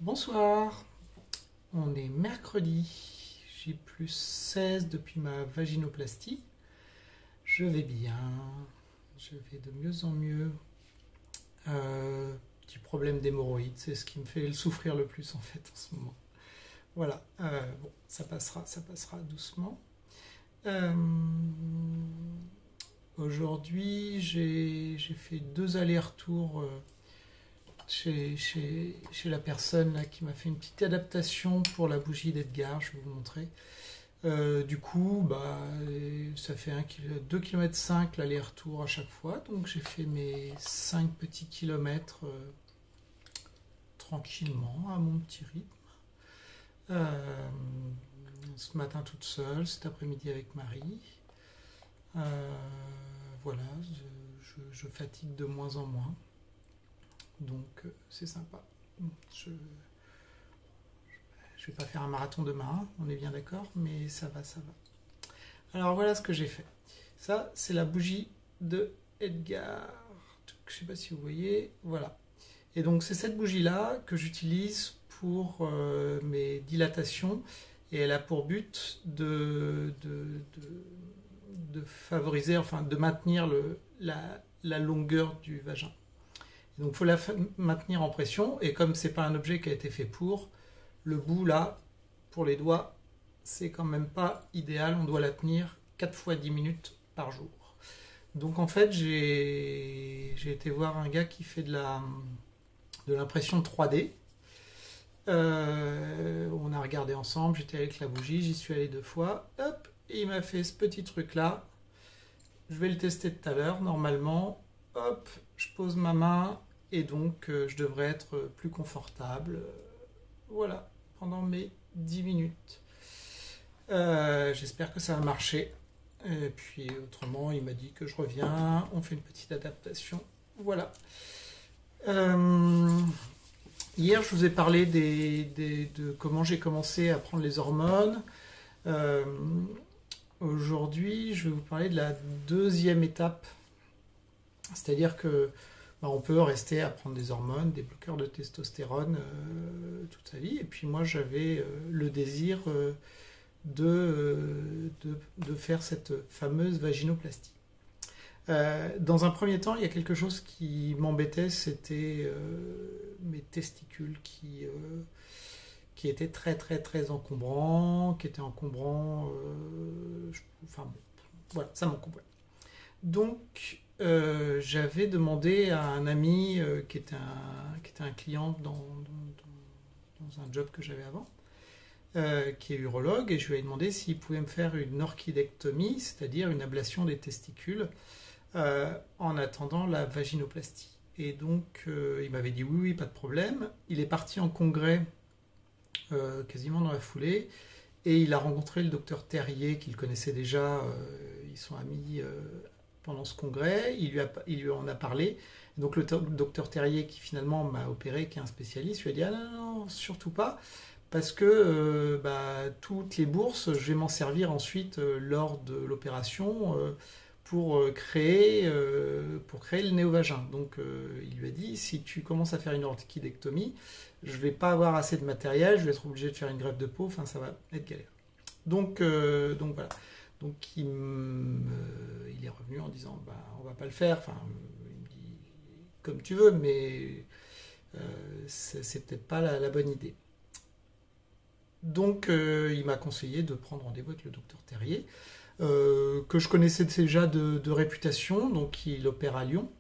Bonsoir, on est mercredi, j'ai plus 16 depuis ma vaginoplastie. Je vais bien, je vais de mieux en mieux. Petit problème d'hémorroïdes, c'est ce qui me fait souffrir le plus en fait en ce moment. Voilà, bon, ça passera doucement. Euh, Aujourd'hui, j'ai fait 2 allers-retours chez la personne là, qui m'a fait une petite adaptation pour la bougie d'Edgar, je vais vous montrer. Du coup, bah, ça fait 2,5 km l'aller-retour à chaque fois. Donc j'ai fait mes 5 petits kilomètres tranquillement, à mon petit rythme. Ce matin toute seule, cet après-midi avec Marie. Voilà, je fatigue de moins en moins. Donc c'est sympa. Je ne vais pas faire un marathon demain, on est bien d'accord, mais ça va, ça va. Alors voilà ce que j'ai fait. Ça, c'est la bougie de Edgar. Je ne sais pas si vous voyez. Voilà. Et donc c'est cette bougie-là que j'utilise pour mes dilatations. Et elle a pour but de favoriser, enfin de maintenir la longueur du vagin. Donc il faut la maintenir en pression, et comme c'est pas un objet qui a été fait pour, le bout là, pour les doigts, c'est quand même pas idéal, on doit la tenir 4 fois 10 minutes par jour. Donc en fait j'ai été voir un gars qui fait de l'impression 3D. On a regardé ensemble, j'étais avec la bougie, j'y suis allé 2 fois, hop, et il m'a fait ce petit truc là. Je vais le tester tout à l'heure, normalement, hop, je pose ma main et donc je devrais être plus confortable. Voilà, pendant mes 10 minutes. J'espère que ça va marcher. Et puis autrement, il m'a dit que je reviens, on fait une petite adaptation. Voilà. Hier, je vous ai parlé de comment j'ai commencé à prendre les hormones. Aujourd'hui, je vais vous parler de la deuxième étape. C'est-à-dire que on peut rester à prendre des hormones, des bloqueurs de testostérone toute sa vie. Et puis moi, j'avais le désir de faire cette fameuse vaginoplastie. Dans un premier temps, il y a quelque chose qui m'embêtait, c'était mes testicules qui étaient très très très encombrants, enfin bon, voilà, ça m'encombrait. Donc j'avais demandé à un ami qui était un client dans un job que j'avais avant, qui est urologue, et je lui ai demandé s'il pouvait me faire une orchidectomie, c'est-à-dire une ablation des testicules, en attendant la vaginoplastie. Et donc il m'avait dit oui, oui, pas de problème. Il est parti en congrès quasiment dans la foulée, et il a rencontré le docteur Terrier, qu'il connaissait déjà, ils sont amis pendant ce congrès, il lui en a parlé. Donc le docteur Terrier, qui finalement m'a opéré, qui est un spécialiste, lui a dit ah non, non, surtout pas, parce que toutes les bourses, je vais m'en servir ensuite lors de l'opération pour créer le néovagin. Donc il lui a dit, si tu commences à faire une orchidectomie, je vais pas avoir assez de matériel, je vais être obligé de faire une greffe de peau, enfin ça va être galère. Donc voilà. Donc il est revenu en disant on va pas le faire, enfin il me dit comme tu veux, mais c'est peut-être pas la bonne idée. Donc il m'a conseillé de prendre rendez-vous avec le docteur Terrier, que je connaissais déjà de réputation, donc il opère à Lyon.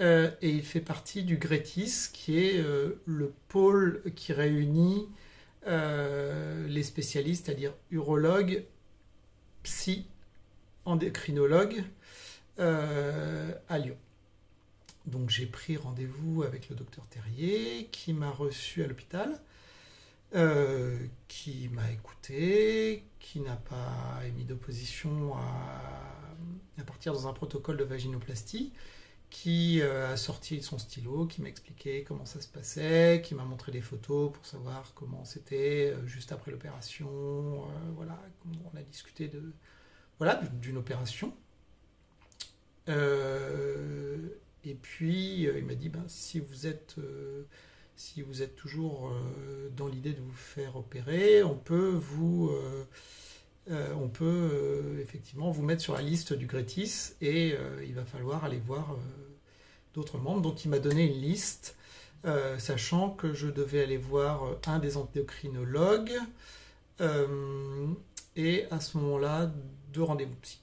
Et il fait partie du GRETIS, qui est le pôle qui réunit les spécialistes, c'est-à-dire urologues, psy, endocrinologues, à Lyon. Donc j'ai pris rendez-vous avec le docteur Terrier, qui m'a reçu à l'hôpital, qui m'a écouté, qui n'a pas émis d'opposition à partir dans un protocole de vaginoplastie, qui a sorti son stylo, qui m'a expliqué comment ça se passait, qui m'a montré des photos pour savoir comment c'était juste après l'opération. Voilà, on a discuté d'une opération. Et puis il m'a dit si vous êtes si vous êtes toujours dans l'idée de vous faire opérer, on peut effectivement vous mettre sur la liste du Grétis et il va falloir aller voir d'autres membres. Donc il m'a donné une liste, sachant que je devais aller voir un des endocrinologues et à ce moment-là, 2 rendez-vous psy.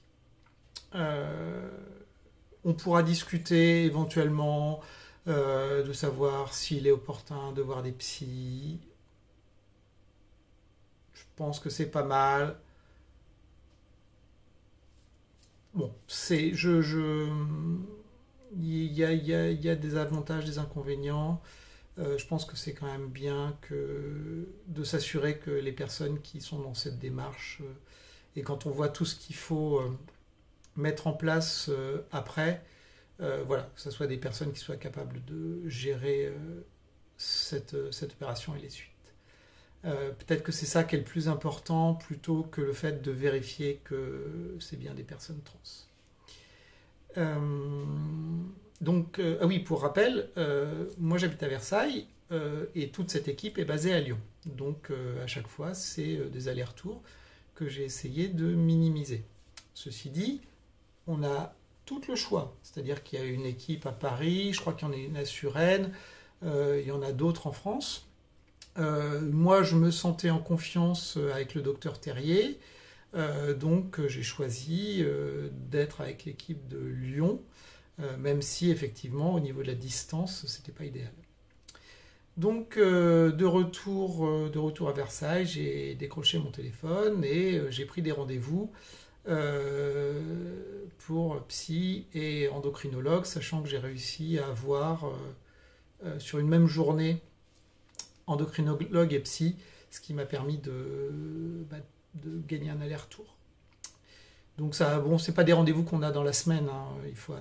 On pourra discuter éventuellement de savoir s'il est opportun de voir des psys. Je pense que c'est pas mal. Bon, il y a des avantages, des inconvénients. Je pense que c'est quand même bien de s'assurer que les personnes qui sont dans cette démarche, et quand on voit tout ce qu'il faut mettre en place après, voilà, que ce soit des personnes qui soient capables de gérer cette opération et les suites. Peut-être que c'est ça qui est le plus important plutôt que le fait de vérifier que c'est bien des personnes trans. Ah oui, pour rappel, moi j'habite à Versailles et toute cette équipe est basée à Lyon. Donc à chaque fois, c'est des allers-retours que j'ai essayé de minimiser. Ceci dit, on a tout le choix. C'est-à-dire qu'il y a une équipe à Paris, je crois qu'il y en a une à Suresnes, il y en a d'autres en France. Moi, je me sentais en confiance avec le docteur Terrier, donc j'ai choisi d'être avec l'équipe de Lyon, même si effectivement, au niveau de la distance, c'était pas idéal. Donc, de retour à Versailles, j'ai décroché mon téléphone et j'ai pris des rendez-vous pour psy et endocrinologue, sachant que j'ai réussi à avoir sur une même journée endocrinologue et psy, ce qui m'a permis de gagner un aller-retour. Donc ça, bon, c'est pas des rendez-vous qu'on a dans la semaine, hein. Il faut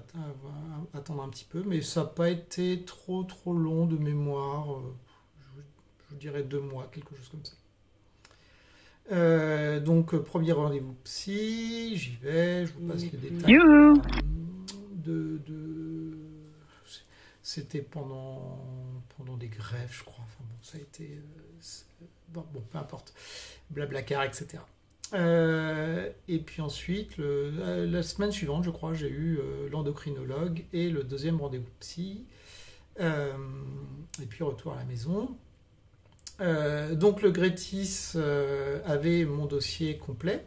attendre un petit peu, mais ça n'a pas été trop long de mémoire, je vous dirais 2 mois, quelque chose comme ça. Donc premier rendez-vous psy, j'y vais, je vous passe les détails. C'était pendant des grèves, je crois. Enfin bon, ça a été bon, peu importe, Blablacar, etc. Et puis ensuite, la semaine suivante, je crois, j'ai eu l'endocrinologue et le 2e rendez-vous psy. Et puis retour à la maison. Donc le Grétis avait mon dossier complet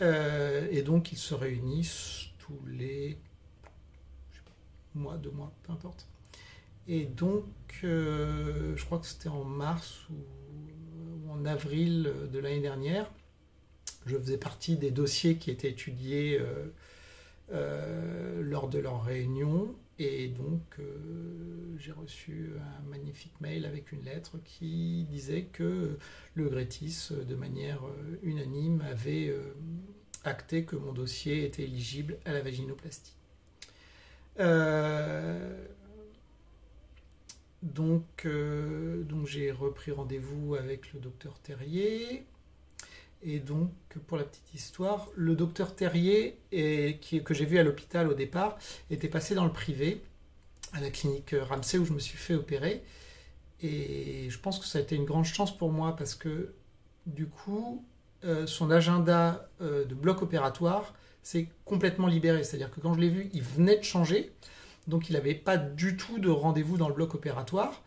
et donc ils se réunissent tous les 2 mois, peu importe. Et donc je crois que c'était en mars ou en avril de l'année dernière, je faisais partie des dossiers qui étaient étudiés lors de leur réunion. Et donc, j'ai reçu un magnifique mail avec une lettre qui disait que le Grétis, de manière unanime, avait acté que mon dossier était éligible à la vaginoplastie. Donc j'ai repris rendez-vous avec le docteur Terrier. Et donc, pour la petite histoire, le docteur Terrier, que j'ai vu à l'hôpital au départ, était passé dans le privé, à la clinique Ramsay où je me suis fait opérer. Et je pense que ça a été une grande chance pour moi parce que, du coup, son agenda de bloc opératoire s'est complètement libéré. C'est-à-dire que quand je l'ai vu, il venait de changer. Donc, il n'avait pas du tout de rendez-vous dans le bloc opératoire.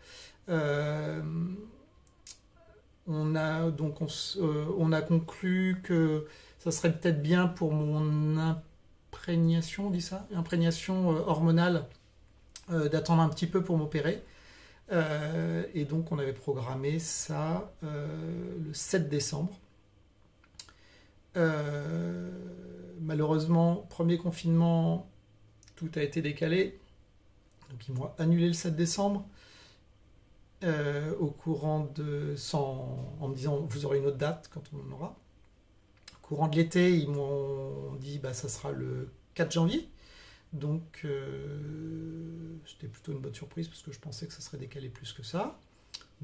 On a conclu que ça serait peut-être bien pour mon imprégnation, on dit ça, imprégnation hormonale, d'attendre un petit peu pour m'opérer. Et donc on avait programmé ça le 7 décembre. Malheureusement, premier confinement, tout a été décalé. Donc ils m'ont annulé le 7 décembre. Au courant en me disant vous aurez une autre date quand on en aura. Au courant de l'été, ils m'ont dit ça sera le 4 janvier. Donc c'était plutôt une bonne surprise parce que je pensais que ça serait décalé plus que ça.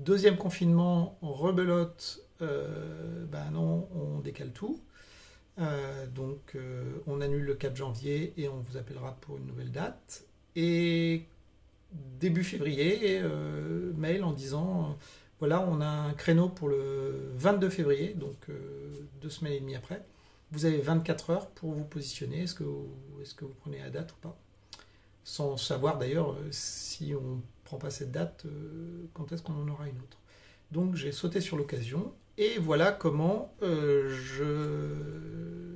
2e confinement, on rebelote, non, on décale tout. Donc on annule le 4 janvier et on vous appellera pour une nouvelle date. Et début février, mail en disant voilà, on a un créneau pour le 22 février, donc 2 semaines et demie après. Vous avez 24 heures pour vous positionner. Est-ce que vous prenez la date ou pas? Sans savoir d'ailleurs si on ne prend pas cette date, quand est-ce qu'on en aura une autre. Donc j'ai sauté sur l'occasion et voilà comment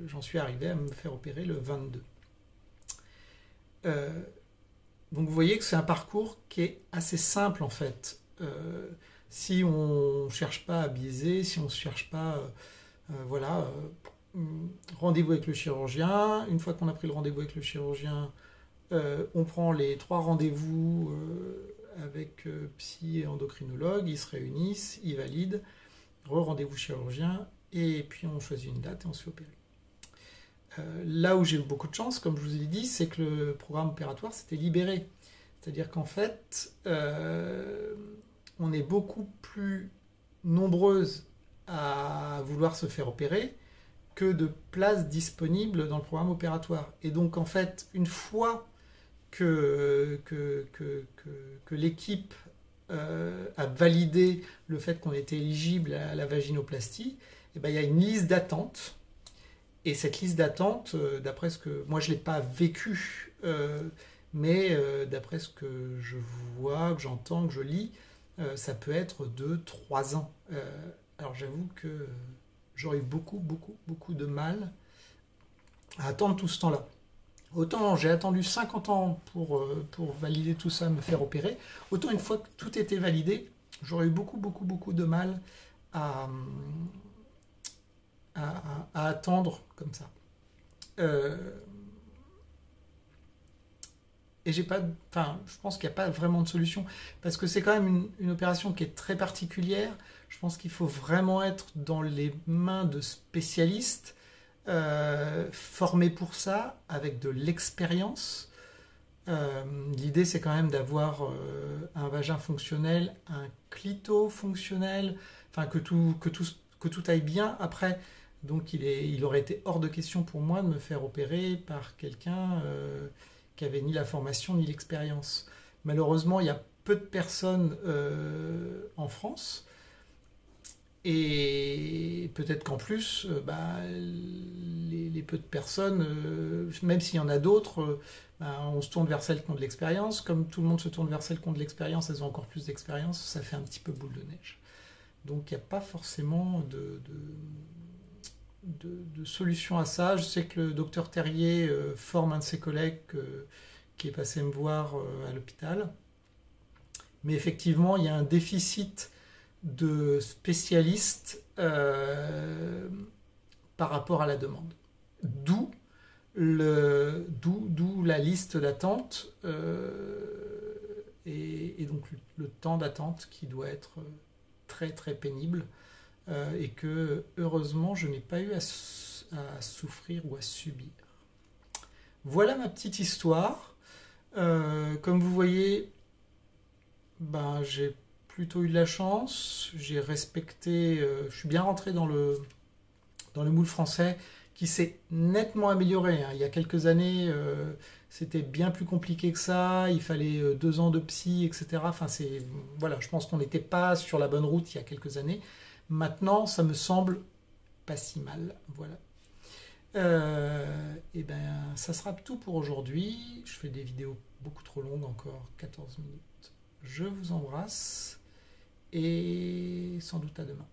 j'en suis arrivé à me faire opérer le 22. Donc vous voyez que c'est un parcours qui est assez simple en fait. Si on ne cherche pas à biaiser, si on ne cherche pas, voilà, rendez-vous avec le chirurgien. Une fois qu'on a pris le rendez-vous avec le chirurgien, on prend les 3 rendez-vous avec psy et endocrinologue, ils se réunissent, ils valident, rendez-vous chirurgien, et puis on choisit une date et on se fait opérer. Là où j'ai eu beaucoup de chance, comme je vous ai dit, c'est que le programme opératoire s'était libéré. C'est-à-dire qu'en fait, on est beaucoup plus nombreuses à vouloir se faire opérer que de places disponibles dans le programme opératoire. Et donc, en fait, une fois que l'équipe a validé le fait qu'on était éligible à la vaginoplastie, et ben, il y a une liste d'attente. Et cette liste d'attente, d'après ce que... Moi, je ne l'ai pas vécu, mais d'après ce que je vois, que j'entends, que je lis, ça peut être 2-3 ans. Alors, j'avoue que j'aurais eu beaucoup de mal à attendre tout ce temps-là. Autant j'ai attendu 50 ans pour valider tout ça, me faire opérer, autant une fois que tout était validé, j'aurais eu beaucoup de mal à attendre comme ça. Et j'ai pas, enfin, je pense qu'il n'y a pas vraiment de solution, parce que c'est quand même une opération qui est très particulière. Je pense qu'il faut vraiment être dans les mains de spécialistes, formés pour ça, avec de l'expérience. L'idée, c'est quand même d'avoir un vagin fonctionnel, un clito fonctionnel, enfin que tout aille bien. Après, donc il aurait été hors de question pour moi de me faire opérer par quelqu'un qui avait ni la formation ni l'expérience. Malheureusement, il y a peu de personnes en France. Et peut-être qu'en plus, les peu de personnes, même s'il y en a d'autres, on se tourne vers celles qui ont de l'expérience. Comme tout le monde se tourne vers celles qui ont de l'expérience, elles ont encore plus d'expérience, ça fait un petit peu boule de neige. Donc il n'y a pas forcément de solution à ça. Je sais que le docteur Terrier forme un de ses collègues qui est passé me voir à l'hôpital. Mais effectivement, il y a un déficit de spécialistes par rapport à la demande. D'où la liste d'attente et donc le temps d'attente qui doit être très pénible et que heureusement je n'ai pas eu à souffrir ou à subir. Voilà ma petite histoire. Comme vous voyez, j'ai plutôt eu de la chance, j'ai respecté, je suis bien rentré dans le moule français qui s'est nettement amélioré. Il y a quelques années, c'était bien plus compliqué que ça, il fallait 2 ans de psy, etc. Enfin, voilà, je pense qu'on n'était pas sur la bonne route il y a quelques années. Maintenant, ça me semble pas si mal. Voilà. Et ça sera tout pour aujourd'hui. Je fais des vidéos beaucoup trop longues, encore 14 minutes. Je vous embrasse et sans doute à demain.